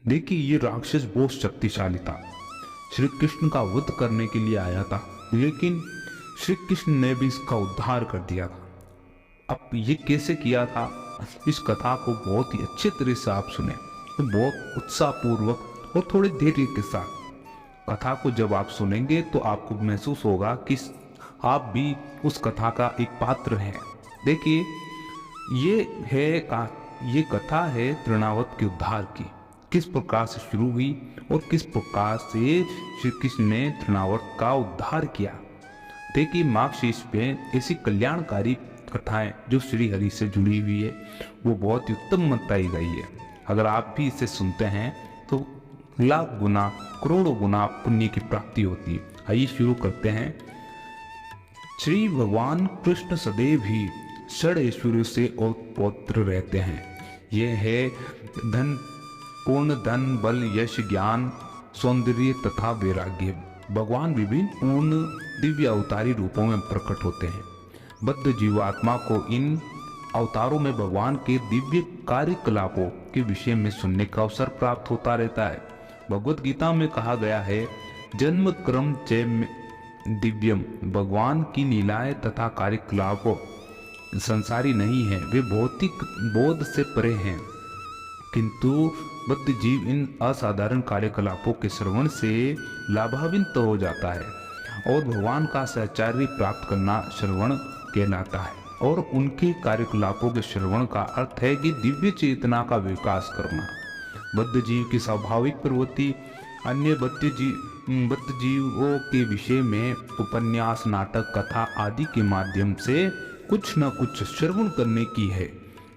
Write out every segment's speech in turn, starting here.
देखिए ये राक्षस बहुत शक्तिशाली था, श्री कृष्ण का वध करने के लिए आया था, लेकिन श्री कृष्ण ने भी इसका उद्धार कर दिया था। अब ये कैसे किया था, इस कथा को बहुत ही अच्छे तरह से आप सुने, तो बहुत उत्साह पूर्वक और थोड़े धैर्य के साथ कथा को जब आप सुनेंगे तो आपको महसूस होगा कि आप भी उस कथा का एक पात्र हैं। देखिए ये कथा है तृणावत के उद्धार की, किस प्रकार से शुरू हुई और किस प्रकार से श्री कृष्ण ने तृणावत का उद्धार किया। देखिए मार्गशीर्ष पे ऐसी कल्याणकारी कथाएं जो श्री हरि से जुड़ी हुई है वो बहुत ही उत्तम बताई गई है। अगर आप भी इसे सुनते हैं तो लाख गुना करोड़ों गुना पुण्य की प्राप्ति होती है। आइए शुरू करते हैं। श्री भगवान कृष्ण सदैव ही षड ऐश्वर्यों से ओतप्रोत रहते हैं। ये है धन, पूर्ण धन, बल, यश, ज्ञान, सौंदर्य तथा वैराग्य। भगवान विभिन्न पूर्ण दिव्य अवतारी रूपों में प्रकट होते हैं। बद्ध जीवात्मा को इन अवतारों में भगवान के दिव्य कार्यकलापों के विषय में सुनने का अवसर प्राप्त होता रहता है। भगवत गीता में कहा गया है, जन्म क्रम च दिव्यम। भगवान की लीलाएं तथा कार्यकलापों संसारी नहीं है, वे भौतिक बोध से परे हैं, किंतु बद्ध जीव इन असाधारण कार्यकलापों के श्रवण से लाभान्वित हो जाता है और भगवान का साहचर्य प्राप्त करना श्रवण कहलाता है। और उनके कार्यकलापों के श्रवण का अर्थ है कि दिव्य चेतना का विकास करना। बद्ध जीव की स्वाभाविक प्रवृत्ति अन्य बद्ध जीवों के विषय में उपन्यास, नाटक, कथा आदि के माध्यम से कुछ न कुछ श्रवण करने की है।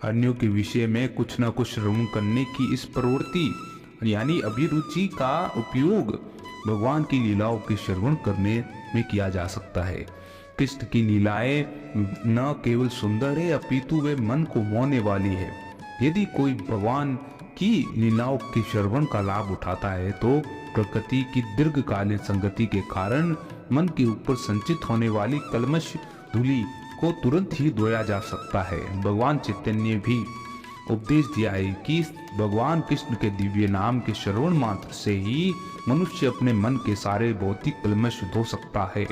अन्यों के विषय में कुछ न कुछ श्रवण करने की इस प्रवृत्ति यानी अभिरुचि का उपयोग भगवान की लीलाओं के श्रवण करने में किया जा सकता है। कृष्ण की लीलाएं न केवल सुंदर है अपितु वे मन को मोहने वाली है। यदि कोई भगवान की लीलाओं के श्रवण का लाभ उठाता है तो प्रकृति की दीर्घकालीन संगति के कारण मन के ऊपर संचित होने वाली कल्मश धूलि को तुरंत ही धोया जा सकता है। भगवान चैतन्य भी उपदेश दिया है कि भगवान कृष्ण के दिव्य नाम के श्रवण मात्र से ही मनुष्य अपने मन के सारे भौतिक कल्मश धो सकता है।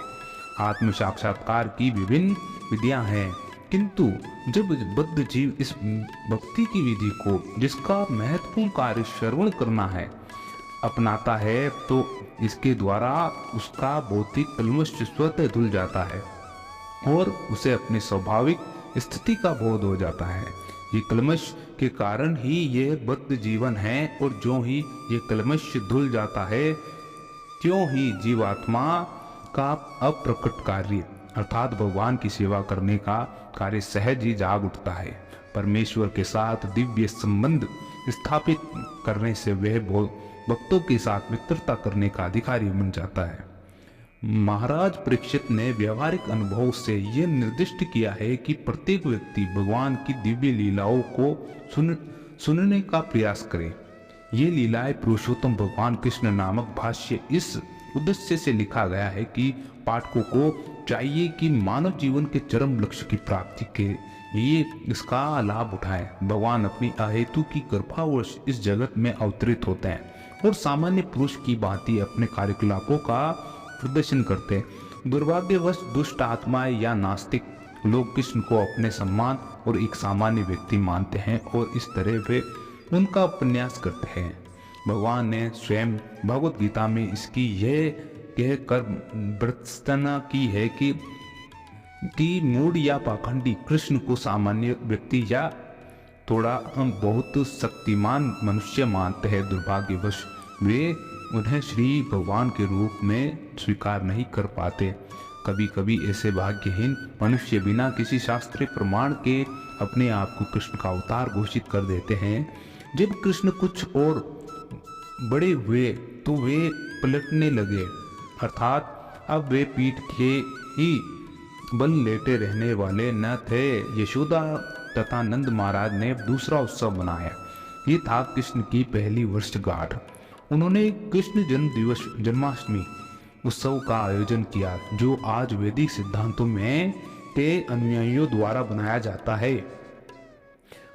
आत्म साक्षात्कार की विभिन्न विधियां हैं, किंतु जब बद्ध जीव इस भक्ति की विधि को, जिसका महत्वपूर्ण कार्य श्रवण करना है, अपनाता है तो इसके द्वारा उसका भौतिक कल्मश स्वतः धुल जाता है और उसे अपनी स्वाभाविक स्थिति का बोध हो जाता है। ये कल्मश के कारण ही ये बद्ध जीवन है और जो ही ये कल्मश धुल जाता है त्यों ही जीवात्मा का अप्रकट कार्य अर्थात भगवान की सेवा करने का कार्य सहज ही जाग उठता है। परमेश्वर के साथ दिव्य संबंध स्थापित करने से वह भक्तों के साथ मित्रता करने का अधिकारी बन जाता है। महाराज परीक्षित ने व्यवहारिक अनुभव से यह निर्दिष्ट किया है कि प्रत्येक व्यक्ति भगवान की दिव्य लीलाओं को सुनने का प्रयास करे। ये लीलाएं पुरुषोत्तम भगवान कृष्ण नामक भाष्य इस उद्देश्य से लिखा गया है कि पाठकों को चाहिए कि मानव जीवन के चरम लक्ष्य की प्राप्ति के लिए इसका लाभ उठाएं। भगवान अपनी अहेतु की कृपावश इस जगत में अवतरित होते हैं और सामान्य पुरुष की भांति अपने कार्यकलापों का प्रदर्शन करते हैं। दुर्भाग्यवश दुष्ट आत्माएं या नास्तिक लोग कृष्ण को अपने सम्मान और एक सामान्य व्यक्ति मानते हैं और इस तरह वे उनका उपन्यास करते हैं। भगवान ने स्वयं भगवत गीता में इसकी यह कहकर भर्त्सना की है कि मूढ़ या पाखंडी कृष्ण को सामान्य व्यक्ति या थोड़ा बहुत शक्तिमान मनुष्य मानते हैं। दुर्भाग्यवश वे उन्हें श्री भगवान के रूप में स्वीकार नहीं कर पाते। कभी कभी ऐसे भाग्यहीन मनुष्य बिना किसी शास्त्रीय प्रमाण के अपने आप को कृष्ण का अवतार घोषित कर देते हैं। जब कृष्ण कुछ और बड़े हुए तो वे पलटने लगे, अर्थात अब वे पीठ के ही बल लेटे रहने वाले न थे। यशोदा तथा नंद महाराज ने दूसरा उत्सव बनाया। ये था कृष्ण की पहली वर्षगांठ। उन्होंने कृष्ण जन्माष्टमी उत्सव का आयोजन किया, जो आज वैदिक सिद्धांतों में के अनुयायियों द्वारा बनाया जाता है।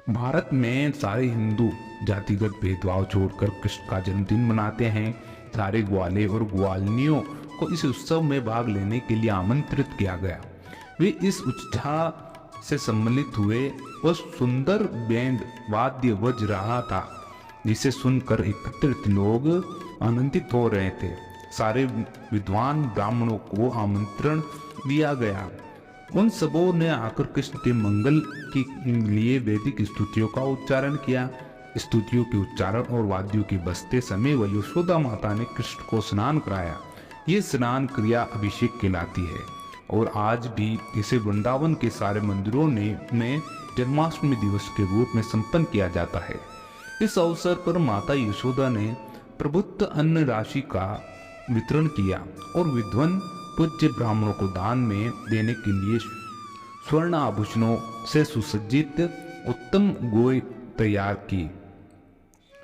भारत में सारे हिंदू जातिगत भेदभाव छोड़कर कृष्ण का जन्मदिन मनाते हैं। सारे ग्वाले और ग्वालनियों को इस उत्सव में भाग लेने के लिए आमंत्रित किया गया। वे इस उत्साह से सम्मिलित हुए और सुंदर बैंड वाद्य बज रहा था, जिसे सुनकर एकत्रित लोग आनंदित हो रहे थे। सारे विद्वान ब्राह्मणों को आमंत्रण दिया गया। उन सबों ने आकर कृष्ण के मंगल के लिए वैदिक स्तुतियों का उच्चारण किया। स्तुतियों के उच्चारण और वाद्यों के बजते समय वह यशोदा माता ने कृष्ण को स्नान कराया। ये स्नान क्रिया अभिषेक कहलाती है और आज भी इसे वृंदावन के सारे मंदिरों में जन्माष्टमी दिवस के रूप में संपन्न किया जाता है। इस अवसर पर माता यशोदा ने प्रभुत्व अन्न राशि का वितरण किया और विद्वान पूज्य ब्राह्मणों को दान में देने के लिए स्वर्ण आभूषणों से सुसज्जित उत्तम गोय तैयार की।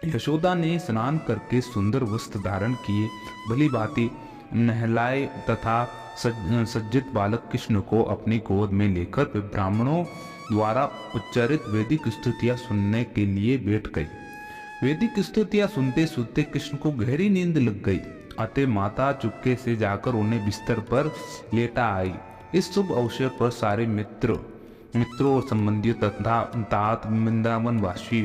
यशोदा ने स्नान करके सुंदर वस्त्र धारण किए, भली भांति नहलाए तथा सज्जित बालक कृष्ण को अपनी गोद में लेकर ब्राह्मणों द्वारा उच्चारित वैदिक स्तुतियां सुनने के लिए बैठ गई। वैदिक स्तुतियां सुनते सुनते कृष्ण को गहरी नींद लग गई। अतः माता चुपके से जाकर उन्हें बिस्तर पर लेटा आई। इस शुभ अवसर पर सारे मित्रों और संबंधियों तथा तात वृंदावन वासी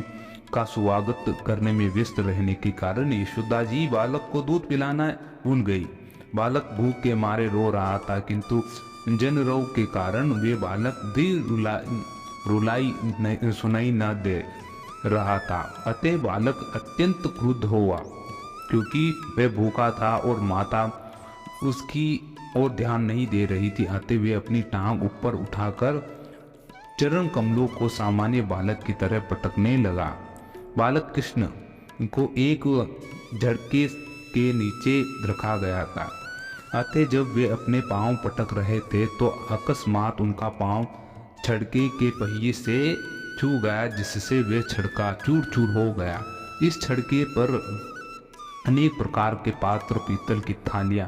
का स्वागत करने में व्यस्त रहने के कारण यशोदा जी बालक को दूध पिलाना भूल गई। बालक भूख के मारे रो रहा था, किंतु जनरोग के कारण वे बालक रुलाई सुनाई न दे रहा था। अतः बालक अत्यंत क्रुद्ध हुआ, क्योंकि वह भूखा था और माता उसकी ओर ध्यान नहीं दे रही थी। अतः वे अपनी टांग ऊपर उठाकर चरण कमलों को सामान्य बालक की तरह पटकने लगा। बालक कृष्ण को एक झटके के नीचे रखा गया था। अतः जब वे अपने पांव पटक रहे थे तो अकस्मात उनका पांव छड़के के पहिए से छू गया, जिससे वे छड़का चूर चूर हो गया। इस छड़के पर अनेक प्रकार के पात्र पीतल की थालियां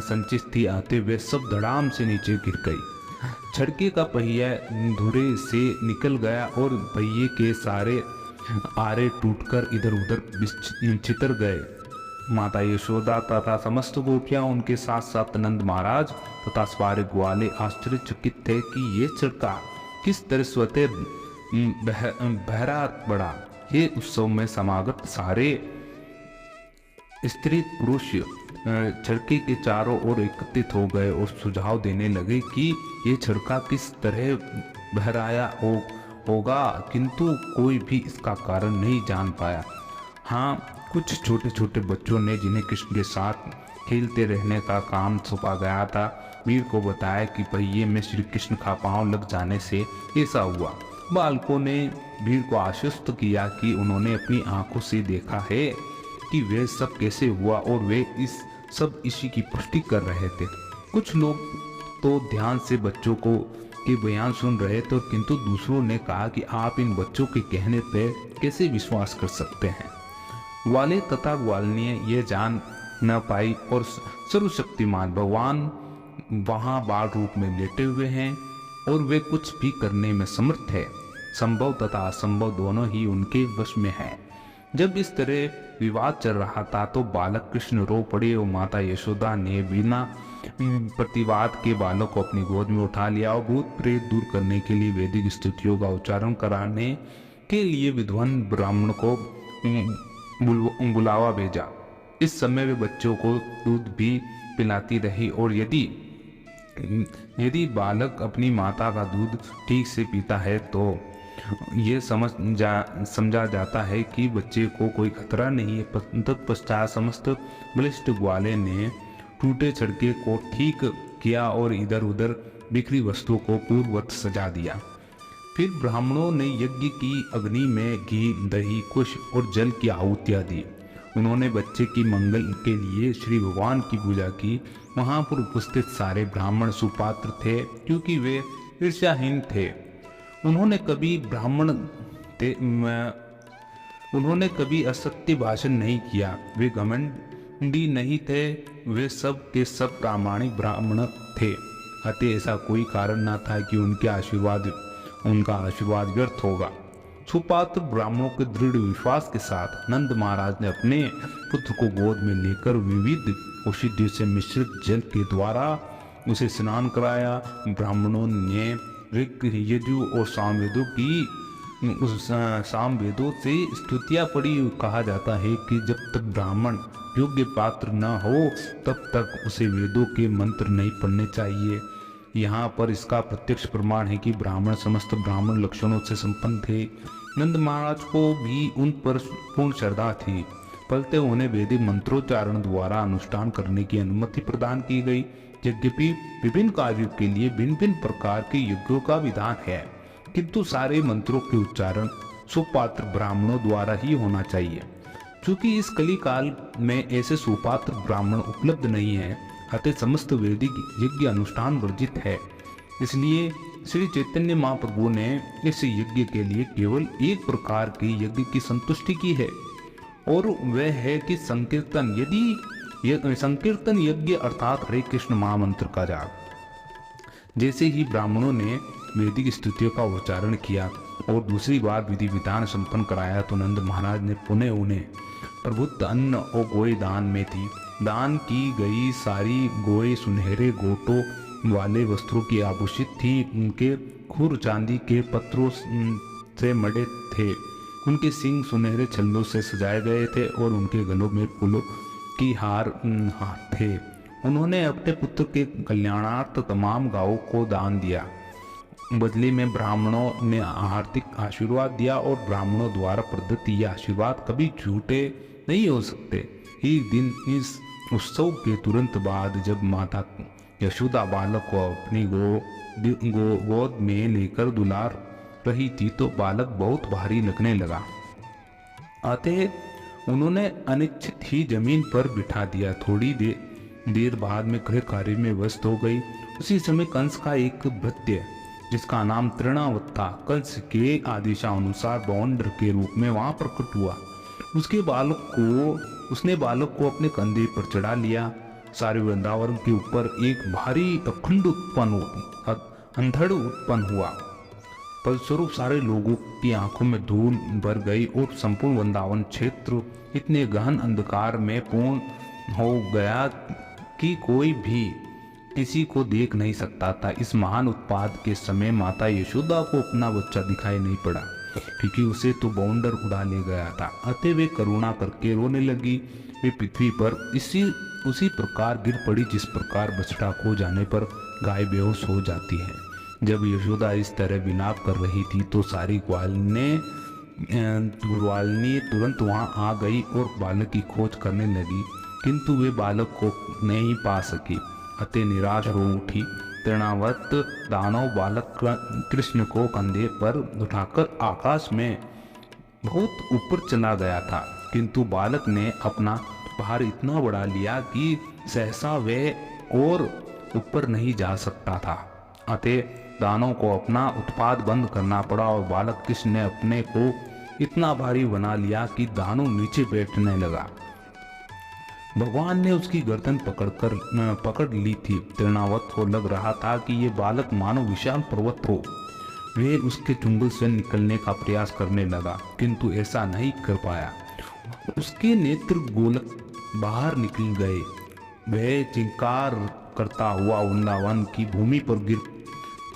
संचित थी। आते वे सब धड़ाम से नीचे गिर गई। छड़के का पहिया धुरे से निकल गया और पहिए के सारे आरे टूटकर इधर उधर छितर गए। माता यशोदा तथा समस्त गोपियां उनके साथ साथ नंद महाराज तथा सारे ग्वाले आश्चर्यचकित थे कि ये छड़का किस तरह स्वतः बहरा पड़ा। ये उत्सव में समागत सारे स्त्री पुरुष छड़के के चारों ओर एकत्रित हो गए और सुझाव देने लगे कि ये छड़का किस तरह बहराया होगा, किंतु कोई भी इसका कारण नहीं जान पाया। हाँ, कुछ छोटे छोटे बच्चों ने, जिन्हें कृष्ण के साथ खेलते रहने का काम सौंपा गया था, वीर को बताया कि पहिए में श्री कृष्ण का पांव लग जाने से ऐसा हुआ। बालकों ने वीर को आश्वस्त किया कि उन्होंने अपनी आंखों से देखा है कि वे सब कैसे हुआ और वे इसी की पुष्टि कर रहे थे। कुछ लोग तो ध्यान से बच्चों के बयान सुन रहे थे, किंतु दूसरों ने कहा कि आप इन बच्चों के कहने पर कैसे विश्वास कर सकते हैं। ग्वाले तथा ग्वालनियां ये जान न पाई और सर्वशक्तिमान भगवान वहां बाल रूप में लेटे हुए हैं और वे कुछ भी करने में समर्थ है। संभव तथा असंभव दोनों ही उनके वश में है। जब इस तरह विवाद चल रहा था तो बालक कृष्ण रो पड़े और माता यशोदा ने बिना प्रतिवाद के बालक को अपनी गोद में उठा लिया और भूत प्रेत दूर करने के लिए वैदिक स्तुतियों का उच्चारण कराने के लिए विद्वान ब्राह्मण को बुलावा भेजा। इस समय वे बच्चों को दूध भी पिलाती रही और यदि बालक अपनी माता का दूध ठीक से पीता है तो ये समझा जाता है कि बच्चे को कोई खतरा नहीं है। तत्पश्चात समस्त बलिष्ठ ग्वाले ने टूटे छड़के को ठीक किया और इधर उधर बिखरी वस्तुओं को पूर्ववत सजा दिया। फिर ब्राह्मणों ने यज्ञ की अग्नि में घी, दही, कुश और जल की आहुतियां दी। उन्होंने बच्चे की मंगल के लिए श्री भगवान की पूजा की। वहां पर उपस्थित सारे ब्राह्मण सुपात्र थे, क्योंकि वे ईर्ष्याहीन थे। उन्होंने कभी असत्य भाषण नहीं किया। वे घमंडी नहीं थे। वे सब के सब प्रामाणिक ब्राह्मण थे। अतः ऐसा कोई कारण न था कि उनका आशीर्वाद व्यर्थ होगा। सुपात्र ब्राह्मणों के दृढ़ विश्वास के साथ नंद महाराज ने अपने पुत्र को गोद में लेकर विविध औषधियों से मिश्रित जल के द्वारा उसे स्नान कराया। ब्राह्मणों ने ऋग, यजु और सामवेदों की उस सामवेदों से स्तुतियां पढ़ी। कहा जाता है कि जब तक ब्राह्मण योग्य पात्र न हो तब तक उसे वेदों के मंत्र नहीं पढ़ने चाहिए। यहाँ पर इसका प्रत्यक्ष प्रमाण है कि ब्राह्मण समस्त ब्राह्मण लक्षणों से संपन्न थे। नंद महाराज को भी उन पर पूर्ण श्रद्धा थी, फलते उन्हें वैदिक मंत्रोच्चारण द्वारा अनुष्ठान करने की अनुमति प्रदान की गई। यद्यपि विभिन्न कार्यों के लिए भिन्न भिन्न प्रकार के यज्ञों का विधान है, किंतु सारे मंत्रों के उच्चारण सुपात्र ब्राह्मणों द्वारा ही होना चाहिए। चूंकि इस कली काल में ऐसे सुपात्र ब्राह्मण उपलब्ध नहीं है, अतः समस्त वैदिक यज्ञ अनुष्ठान वर्जित है। इसलिए श्री चैतन्य महाप्रभु ने इस यज्ञ के लिए केवल एक प्रकार के यज्ञ की संतुष्टि की है, और वह है कि संकीर्तन। यदि संकीर्तन यज्ञ अर्थात हरे कृष्ण महामंत्र का जाप। जैसे ही ब्राह्मणों ने वैदिक स्तुतियों का उच्चारण किया और दूसरी बार विधि विधान संपन्न कराया, तो नंद महाराज ने पुनः उन्हें प्रभुत्व अन्न और गोय दान में थी। दान की गई सारी गोय सुनहरे गोटों वाले वस्त्रों की आभूषित थी। उनके खुर चांदी के पत्रों से मड़े थे, उनके सींग सुनहरे छल्लों से सजाए गए थे और उनके गलों में फूलों की हार थे। उन्होंने अपने पुत्र के कल्याणार्थ तमाम गांवों को दान दिया। बदले में ब्राह्मणों ने हार्दिक आशीर्वाद दिया, और ब्राह्मणों द्वारा प्रदत्त ये आशीर्वाद कभी झूठे नहीं हो सकते। एक दिन इस उत्सव के तुरंत बाद जब माता यशोदा बालक को अपनी गोद में लेकर दुलार रही थी, तो बालक बहुत भारी लगने लगा। अतः उन्होंने अनिच्छित ही जमीन पर बिठा दिया। थोड़ी देर बाद में गृह कार्य में व्यस्त हो गई। उसी समय कंस का एक भृत्य, जिसका नाम तृणावत था, कंस के आदेशानुसार बौंडर के रूप में वहां प्रकट हुआ। उसने बालक को अपने कंधे पर चढ़ा लिया। सारे वृंदावन के ऊपर एक भारी अंधड़ उत्पन्न हुआ। फलस्वरूप सारे लोगों की आंखों में धूल भर गई और संपूर्ण वृंदावन क्षेत्र इतने गहन अंधकार में पूर्ण हो गया कि कोई भी किसी को देख नहीं सकता था। इस महान उत्पाद के समय माता यशोदा को अपना बच्चा दिखाई नहीं पड़ा, क्योंकि उसे तो बौंडर उड़ा ले गया था। अतः वे करुणा करके रोने लगी। वे पृथ्वी पर उसी प्रकार गिर पड़ी जिस प्रकार बछड़ा खो जाने पर गाय बेहोश हो जाती है। जब यशोदा इस तरह विलाप कर रही थी, तो सारी ग्वालनी तुरंत वहां आ गई और बालक की खोज करने लगी, किंतु वे बालक को नहीं पा सकी। अतः निराश हो उठी। तृणावत दानव बालक कृष्ण को कंधे पर उठाकर आकाश में बहुत ऊपर चला गया था, किंतु बालक ने अपना भार इतना बढ़ा लिया कि सहसा वह और ऊपर नहीं जा सकता था। अतः दानव को अपना उत्पाद बंद करना पड़ा और बालक कृष्ण ने अपने को इतना भारी बना लिया कि दानव नीचे बैठने लगा। भगवान ने उसकी गर्दन पकड़ ली थी। तृणावत को लग रहा था कि ये बालक मानो विशाल पर्वत हो। वे उसके चुंगल से निकलने का प्रयास करने लगा, किंतु ऐसा नहीं कर पाया। उसके नेत्र गोलक बाहर निकल गए। वह चिंकार करता हुआ वृंदावन की भूमि पर गिर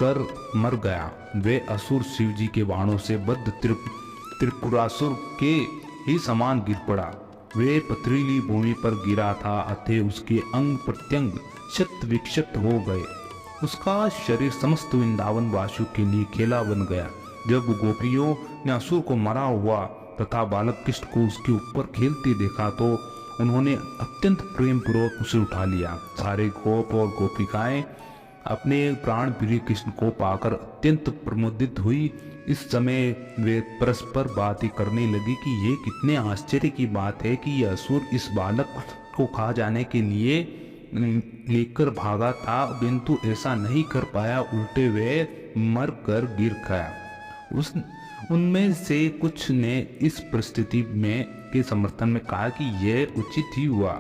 कर मर गया। वे असुर शिव जी के बाणों से बद्ध त्रिपुरासुर के ही समान गिर पड़ा। वे पथरीली भूमि पर गिरा था, अतः उसके अंग प्रत्यंग क्षत विक्षत हो गए। उसका शरीर समस्त वृंदावन वासियों के लिए खेला बन गया। जब गोपियों ने असुर को मरा हुआ तथा बालक कृष्ण को उसके ऊपर खेलते देखा, तो उन्होंने अत्यंत प्रेम पूर्वक उसे उठा लिया। सारे गोप और गोपिकाएं अपने प्राण प्रिय कृष्ण को पाकर अत्यंत प्रमोदित हुई। इस समय वे परस्पर बातें करने लगी कि ये कितने आश्चर्य की बात है कि यह असुर इस बालक को खा जाने के लिए लेकर भागा था, किंतु ऐसा नहीं कर पाया, उल्टे वे मर कर गिर गया। उनमें से कुछ ने इस परिस्थिति में के समर्थन में कहा कि यह उचित ही हुआ,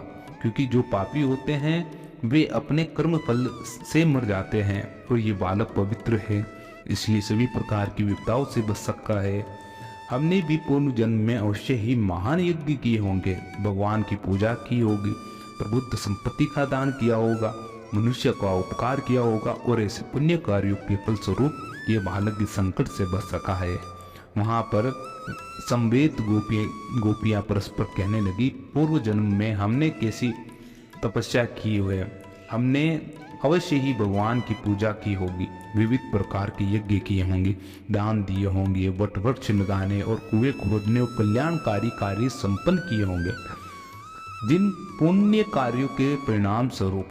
क्योंकि जो पापी होते हैं वे अपने कर्म फल से मर जाते हैं और ये बालक पवित्र है, इसलिए सभी प्रकार की विपदाओं से बच सकता है। हमने भी पूर्व जन्म में अवश्य ही महान यज्ञ किए होंगे, भगवान की पूजा की होगी, प्रबुद्ध संपत्ति का दान किया होगा, मनुष्य का उपकार किया होगा और ऐसे पुण्य कार्यों के फलस्वरूप ये बालक इस संकट से बच सका है। वहाँ पर संवेद गोपियाँ परस्पर कहने लगी, पूर्व जन्म में हमने कैसी तपस्या की हुई है, हमने अवश्य ही भगवान की पूजा की होगी, विविध प्रकार के यज्ञ किए होंगे, दान दिए होंगे, वट वृक्ष लगाने और कुएं खोदने और कल्याणकारी कार्य संपन्न किए होंगे। जिन पुण्य कार्यों के परिणाम स्वरूप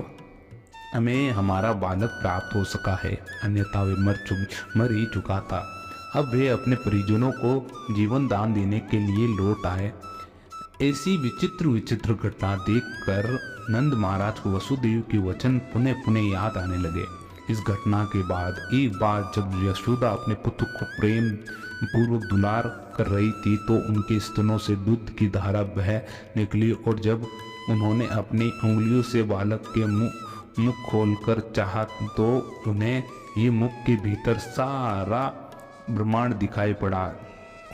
हमें हमारा बालक प्राप्त हो सका है, अन्यथा वे मर ही चुका था। अब वे अपने परिजनों को जीवन दान देने के लिए लौट आए। ऐसी विचित्र विचित्र घटना देखकर नंद महाराज को वसुदेव के वचन पुनः पुनः याद आने लगे। इस घटना के बाद एक बार जब यशोदा अपने पुत्र को प्रेम पूर्वक दुलार कर रही थी तो उनके स्तनों से दूध की धारा बह निकली, और जब उन्होंने अपनी उंगलियों से बालक के मुख खोलकर चाहा तो उन्हें ये मुख के भीतर सारा ब्रह्मांड दिखाई पड़ा।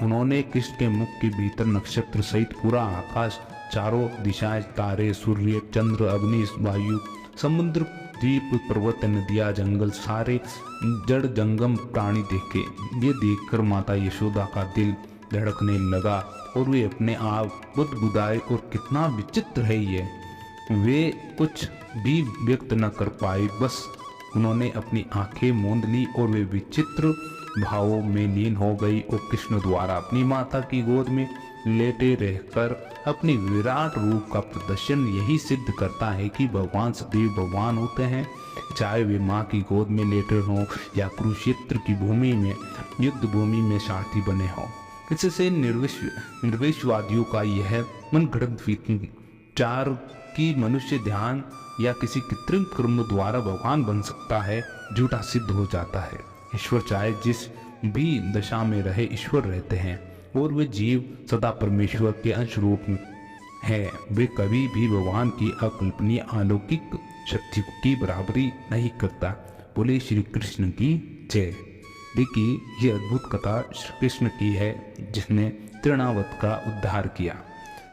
उन्होंने कृष्ण के मुख के भीतर नक्षत्र सहित पूरा आकाश, चारों दिशाएं, तारे, सूर्य, चंद्र, अग्नि, वायु, समुद्र, द्वीप, पर्वत, नदियाँ, जंगल, सारे जड़ जंगम प्राणी देखे। ये देखकर माता यशोदा का दिल धड़कने लगा और वे अपने आप बुदबुदाए और कितना विचित्र है ये। वे कुछ भी व्यक्त न कर पाए, बस उन्होंने अपनी आंखें मूंद ली और वे विचित्र भावों में लीन हो गई और कृष्ण द्वारा अपनी माता की गोद में लेटे रहकर अपनी विराट रूप का प्रदर्शन यही सिद्ध करता है कि भगवान सदैव भगवान होते हैं, चाहे वे माँ की गोद में लेटे हों या कुरुक्षेत्र की भूमि में युद्ध भूमि में सारथी बने हों। इससे निर्वेशवादियों का यह मनगढ़ंत विचार कि मनुष्य ध्यान या किसी कृत्रिम कर्म द्वारा भगवान बन सकता है झूठा सिद्ध हो जाता है। ईश्वर चाहे जिस भी दशा में रहे, ईश्वर रहते हैं और वे जीव सदा परमेश्वर के अंश रूप है। वे कभी भी भगवान की अकल्पनीय अलौकिक शक्ति की बराबरी नहीं करता। बोले श्री कृष्ण की जय। देखिए, ये अद्भुत कथा श्री कृष्ण की है जिसने तृणावत का उद्धार किया।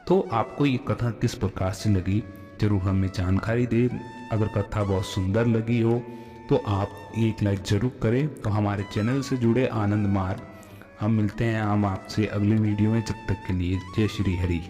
तो आपको ये कथा किस प्रकार से लगी जरूर हमें जानकारी दें। अगर कथा बहुत सुंदर लगी हो तो आप एक लाइक जरूर करें। तो हमारे चैनल से जुड़े आनंद मार्ग हम मिलते हैं हम आपसे अगले वीडियो में। जब तक के लिए जय श्री हरि।